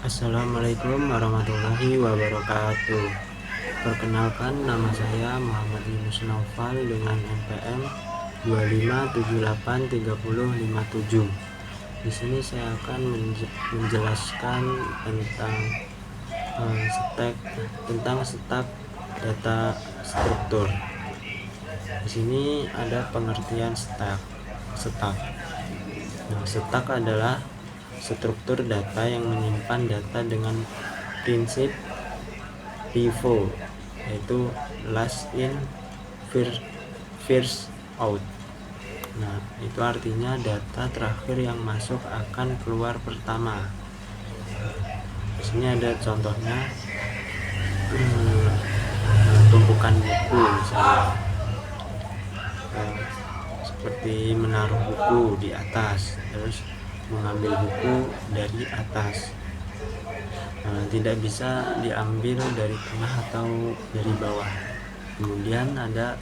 Assalamualaikum warahmatullahi wabarakatuh. Perkenalkan, nama saya Muhammad Yunus Naufal dengan NPM 25783057. Di sini saya akan menjelaskan tentang stack data struktur. Di sini ada pengertian stack. Stack adalah struktur data yang menyimpan data dengan prinsip FIFO, yaitu last in first out. Nah, itu artinya data terakhir yang masuk akan keluar pertama. Di sini ada contohnya, tumpukan buku misalnya, seperti menaruh buku di atas, terus mengambil buku dari atas. Tidak bisa diambil dari tengah atau dari bawah. Kemudian ada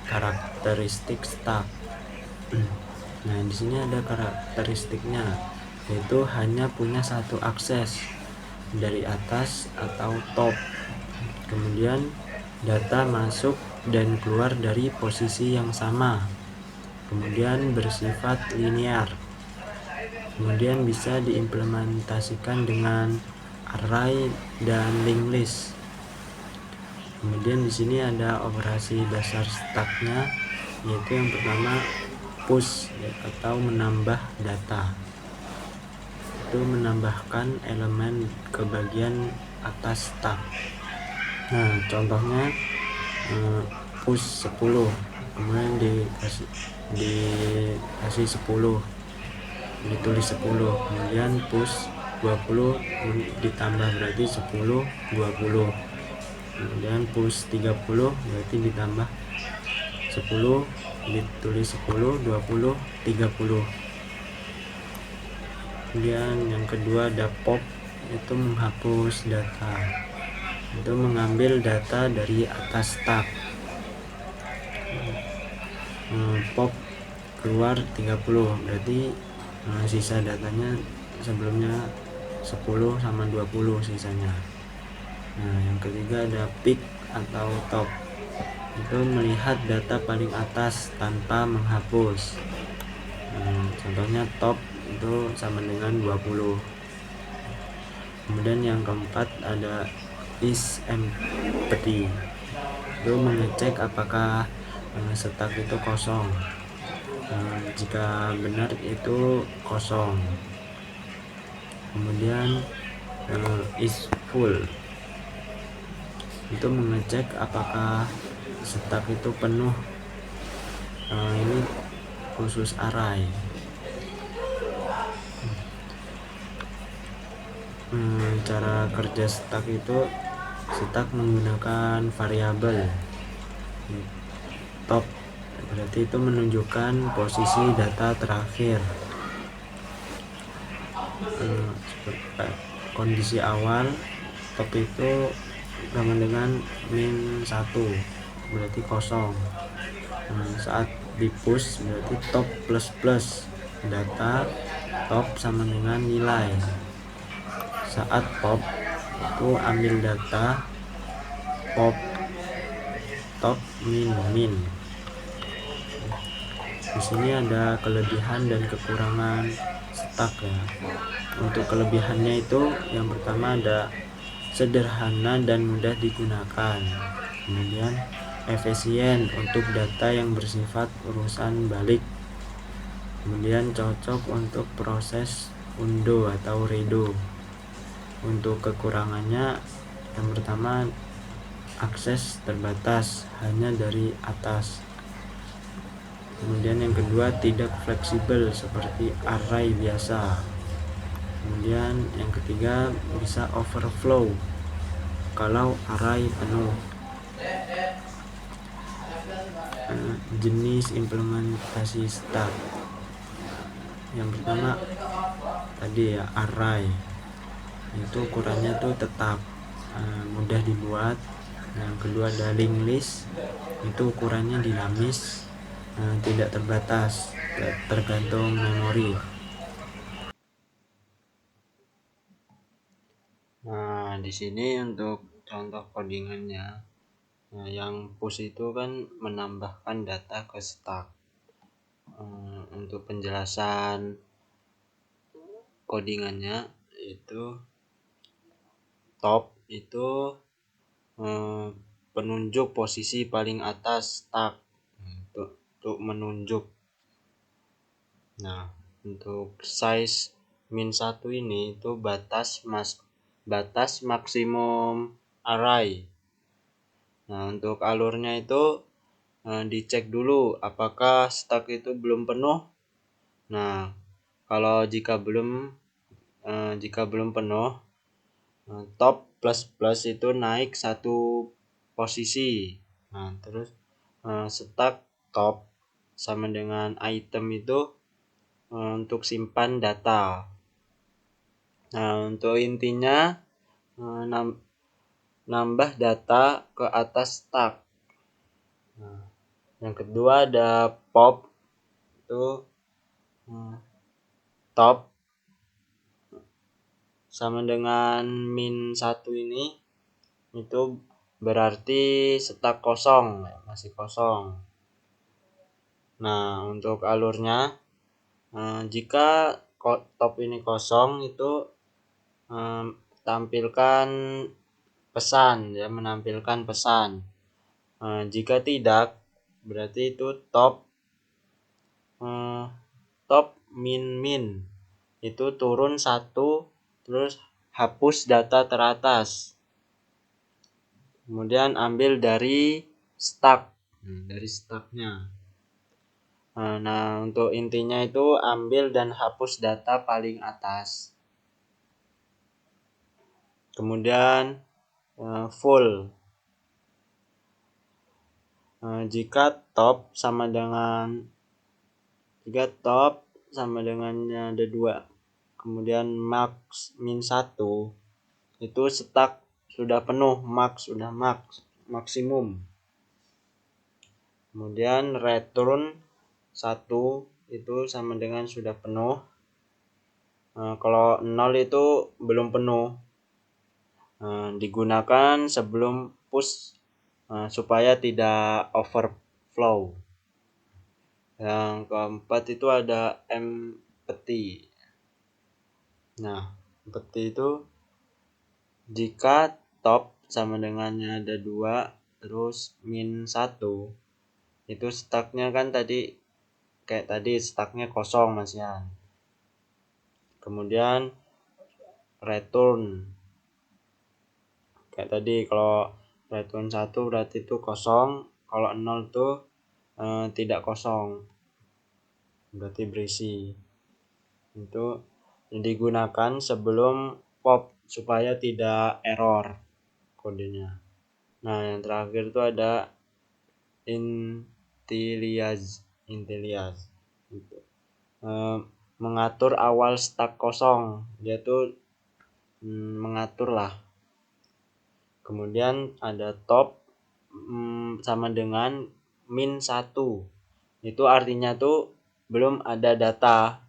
karakteristik stack. Nah, di sini ada karakteristiknya, yaitu hanya punya satu akses, dari atas atau top. Kemudian data masuk dan keluar dari posisi yang sama. Kemudian bersifat linear. Kemudian bisa diimplementasikan dengan array dan linked list. Kemudian di sini ada operasi dasar stacknya, yaitu yang pertama push atau menambah data. Itu menambahkan elemen ke bagian atas stack. Nah, contohnya push 10, kemudian dikasih 10, ditulis 10, kemudian push 20 ditambah berarti 10 20, kemudian push 30 berarti ditambah 10 ditulis 10 20 30. Kemudian yang kedua ada pop, itu menghapus data, itu mengambil data dari atas stack. Pop keluar 30 berarti sisa datanya sebelumnya 10 sama 20 sisanya. Nah, yang ketiga ada pick atau top, itu melihat data paling atas tanpa menghapus. Contohnya top itu sama dengan 20. Kemudian yang keempat ada is empty, itu mengecek apakah stack itu kosong. Jika benar itu kosong. Kemudian is full, itu mengecek apakah stack itu penuh. Ini khusus array. Cara kerja stack itu, stack menggunakan variabel top, berarti itu menunjukkan posisi data terakhir. Kondisi awal top itu sama dengan min 1, berarti kosong. Saat di push berarti top plus plus, data top sama dengan nilai. Saat pop itu ambil data pop top min. Di sini ada kelebihan dan kekurangan stack ya. Untuk kelebihannya itu yang pertama ada sederhana dan mudah digunakan. Kemudian efisien untuk data yang bersifat urusan balik. Kemudian cocok untuk proses undo atau redo. Untuk kekurangannya yang pertama akses terbatas, hanya dari atas. Kemudian yang kedua tidak fleksibel seperti array biasa. Kemudian yang ketiga bisa overflow kalau array penuh. Jenis implementasi stack, yang pertama tadi ya array, itu ukurannya tuh tetap, mudah dibuat. Yang kedua ada linked list, itu ukurannya dinamis, tidak terbatas, tergantung memori. Nah, di sini untuk contoh codingannya, nah, yang push itu kan menambahkan data ke stack. Untuk penjelasan codingannya itu top itu penunjuk posisi paling atas stack untuk menunjuk. Nah, untuk size -1 ini itu batas maksimum array. Nah, untuk alurnya itu dicek dulu apakah stack itu belum penuh. Nah, kalau jika belum penuh, top plus itu naik satu posisi. Nah, terus stack top sama dengan item itu untuk simpan data. Nah, untuk intinya nambah data ke atas stack. Nah, yang kedua ada pop itu top sama dengan -1 ini itu berarti stack kosong, masih kosong. Nah, untuk alurnya jika top ini kosong itu tampilkan pesan, ya, menampilkan pesan. Jika tidak, berarti itu top min itu turun 1, terus hapus data teratas. Kemudian ambil dari stack, dari stacknya. Nah, untuk intinya itu ambil dan hapus data paling atas. Kemudian full. Jika top sama dengan ada 2, kemudian max -1 itu stack sudah penuh, maksimum. Kemudian return 1 itu sama dengan sudah penuh. Kalau 0 itu belum penuh. Digunakan sebelum push supaya tidak overflow. Yang keempat itu ada empty. Nah, empty itu jika top sama dengannya ada 2, terus -1 itu stacknya kan kayak tadi stacknya kosong masihan. Kemudian return kayak tadi, kalau return 1 berarti itu kosong, kalau 0 itu tidak kosong, berarti berisi. Itu digunakan sebelum pop supaya tidak error kodenya. Nah, yang terakhir itu ada initialize, mengatur awal stack kosong, dia tuh mengatur lah. Kemudian ada top sama dengan -1, itu artinya tuh belum ada data.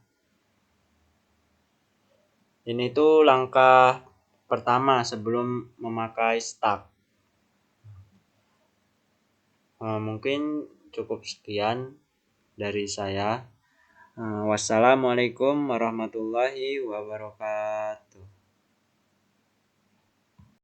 Ini tuh langkah pertama sebelum memakai stack. Mungkin cukup sekian dari saya. Wassalamualaikum warahmatullahi wabarakatuh.